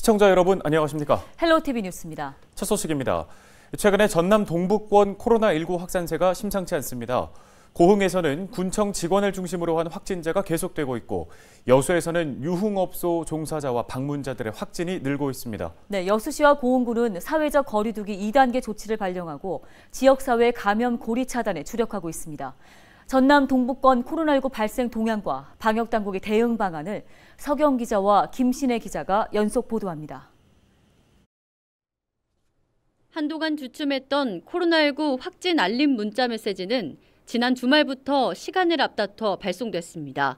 시청자 여러분 안녕하십니까? 헬로티비 뉴스입니다. 첫 소식입니다. 최근에 전남 동북권 코로나19 확산세가 심상치 않습니다. 고흥에서는 군청 직원을 중심으로 한 확진자가 계속되고 있고 여수에서는 유흥업소 종사자와 방문자들의 확진이 늘고 있습니다. 네, 여수시와 고흥군은 사회적 거리두기 2단계 조치를 발령하고 지역사회 감염 고리 차단에 주력하고 있습니다. 전남 동북권 코로나19 발생 동향과 방역당국의 대응 방안을 서경 기자와 김신혜 기자가 연속 보도합니다. 한동안 주춤했던 코로나19 확진 알림 문자 메시지는 지난 주말부터 시간을 앞다퉈 발송됐습니다.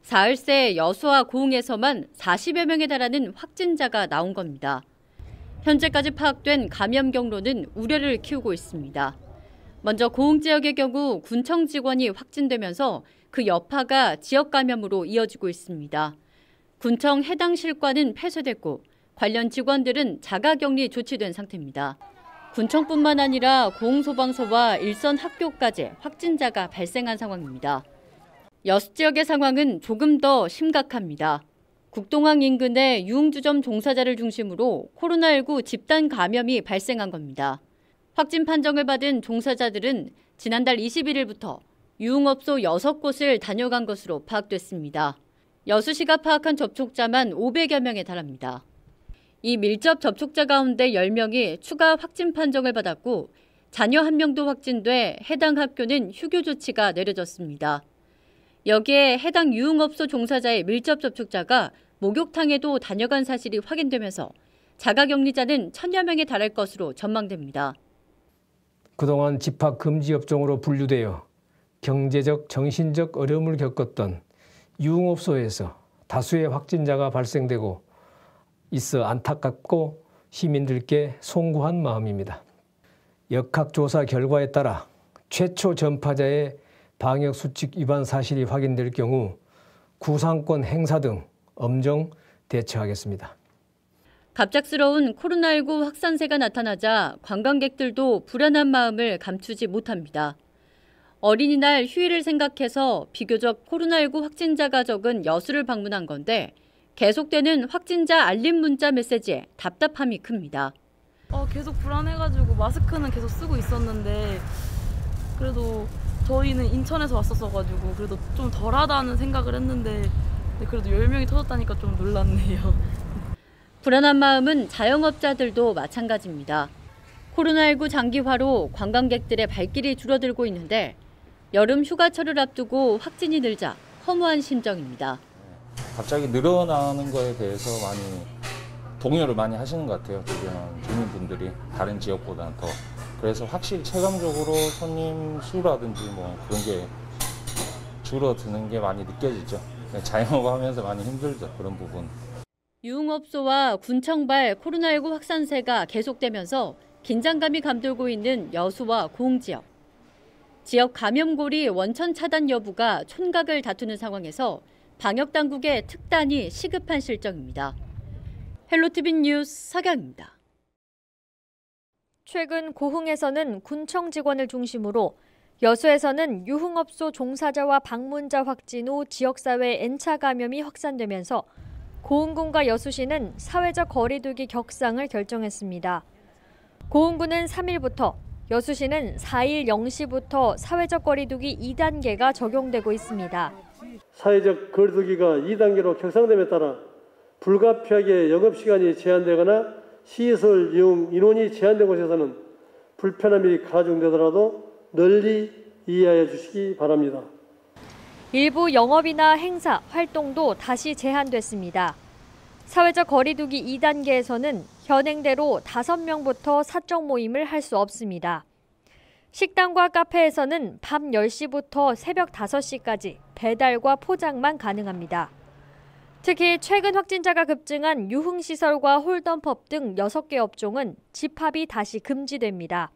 사흘 새 여수와 고흥에서만 40여 명에 달하는 확진자가 나온 겁니다. 현재까지 파악된 감염 경로는 우려를 키우고 있습니다. 먼저 고흥 지역의 경우 군청 직원이 확진되면서 그 여파가 지역 감염으로 이어지고 있습니다. 군청 해당 실과는 폐쇄됐고 관련 직원들은 자가격리 조치된 상태입니다. 군청뿐만 아니라 고흥소방서와 일선 학교까지 확진자가 발생한 상황입니다. 여수 지역의 상황은 조금 더 심각합니다. 국동항 인근의 유흥주점 종사자를 중심으로 코로나19 집단 감염이 발생한 겁니다. 확진 판정을 받은 종사자들은 지난달 21일부터 유흥업소 6곳을 다녀간 것으로 파악됐습니다. 여수시가 파악한 접촉자만 500여 명에 달합니다. 이 밀접 접촉자 가운데 10명이 추가 확진 판정을 받았고 자녀 1명도 확진돼 해당 학교는 휴교 조치가 내려졌습니다. 여기에 해당 유흥업소 종사자의 밀접 접촉자가 목욕탕에도 다녀간 사실이 확인되면서 자가격리자는 1000여 명에 달할 것으로 전망됩니다. 그동안 집합 금지 업종으로 분류되어 경제적, 정신적 어려움을 겪었던 유흥업소에서 다수의 확진자가 발생되고 있어 안타깝고 시민들께 송구한 마음입니다. 역학조사 결과에 따라 최초 전파자의 방역수칙 위반 사실이 확인될 경우 구상권 행사 등 엄정 대처하겠습니다. 갑작스러운 코로나19 확산세가 나타나자 관광객들도 불안한 마음을 감추지 못합니다. 어린이날 휴일을 생각해서 비교적 코로나19 확진자가 적은 여수를 방문한 건데 계속되는 확진자 알림 문자 메시지에 답답함이 큽니다. 계속 불안해가지고 마스크는 계속 쓰고 있었는데 그래도 저희는 인천에서 왔었어가지고 그래도 좀 덜하다는 생각을 했는데 그래도 10명이 터졌다니까 좀 놀랐네요. 불안한 마음은 자영업자들도 마찬가지입니다. 코로나19 장기화로 관광객들의 발길이 줄어들고 있는데 여름 휴가철을 앞두고 확진이 늘자 허무한 심정입니다. 갑자기 늘어나는 거에 대해서 많이 동요를 많이 하시는 것 같아요. 주변 주민분들이 다른 지역보다는 더. 그래서 확실히 체감적으로 손님 수라든지 뭐 그런 게 줄어드는 게 많이 느껴지죠. 자영업하면서 많이 힘들죠. 그런 부분. 유흥업소와 군청발 코로나19 확산세가 계속되면서 긴장감이 감돌고 있는 여수와 고흥 지역. 지역 감염고리 원천 차단 여부가 촌각을 다투는 상황에서 방역당국의 특단이 시급한 실정입니다. 헬로티비 뉴스 서경입니다. 최근 고흥에서는 군청 직원을 중심으로 여수에서는 유흥업소 종사자와 방문자 확진 후 지역사회 N차 감염이 확산되면서 고흥군과 여수시는 사회적 거리두기 격상을 결정했습니다. 고흥군은 3일부터, 여수시는 4일 0시부터 사회적 거리두기 2단계가 적용되고 있습니다. 사회적 거리두기가 2단계로 격상됨에 따라 불가피하게 영업시간이 제한되거나 시설 이용 인원이 제한된 곳에서는 불편함이 가중되더라도 널리 이해하여 주시기 바랍니다. 일부 영업이나 행사, 활동도 다시 제한됐습니다. 사회적 거리두기 2단계에서는 현행대로 5명부터 사적 모임을 할 수 없습니다. 식당과 카페에서는 밤 10시부터 새벽 5시까지 배달과 포장만 가능합니다. 특히 최근 확진자가 급증한 유흥시설과 홀덤펍 등 6개 업종은 집합이 다시 금지됩니다.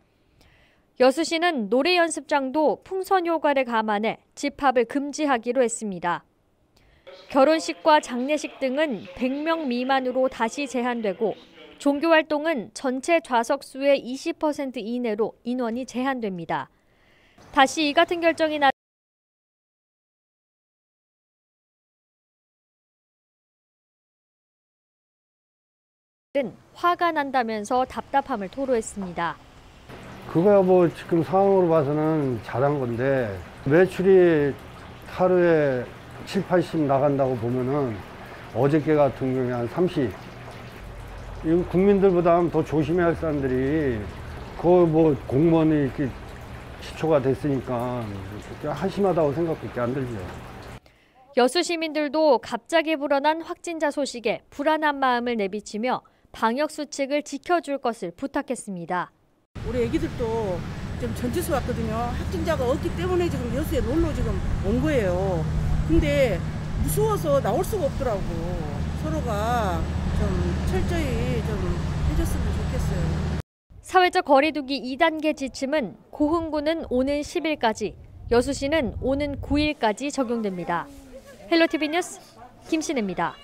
여수시는 노래 연습장도 풍선 효과를 감안해 집합을 금지하기로 했습니다. 결혼식과 장례식 등은 100명 미만으로 다시 제한되고 종교활동은 전체 좌석수의 20% 이내로 인원이 제한됩니다. 다시 이 같은 결정이 나 화가 난다면서 답답함을 토로했습니다. 그거야 뭐 지금 상황으로 봐서는 잘한 건데 매출이 하루에 7, 80 나간다고 보면은 어저께 같은 경우에 한 30. 이거 국민들보다 더 조심해야 할 사람들이 그거 뭐 공무원이 이렇게 시초가 됐으니까 한심하다고 생각밖에 안 들죠. 여수 시민들도 갑자기 불어난 확진자 소식에 불안한 마음을 내비치며 방역 수칙을 지켜줄 것을 부탁했습니다. 우리 애기들도 좀 전지수 왔거든요. 확진자가 없기 때문에 지금 여수에 놀러 지금 온 거예요. 근데 무서워서 나올 수가 없더라고. 서로가 좀 철저히 좀 해줬으면 좋겠어요. 사회적 거리두기 2단계 지침은 고흥구는 오는 10일까지, 여수시는 오는 9일까지 적용됩니다. 헬로티비 뉴스 김신혜입니다.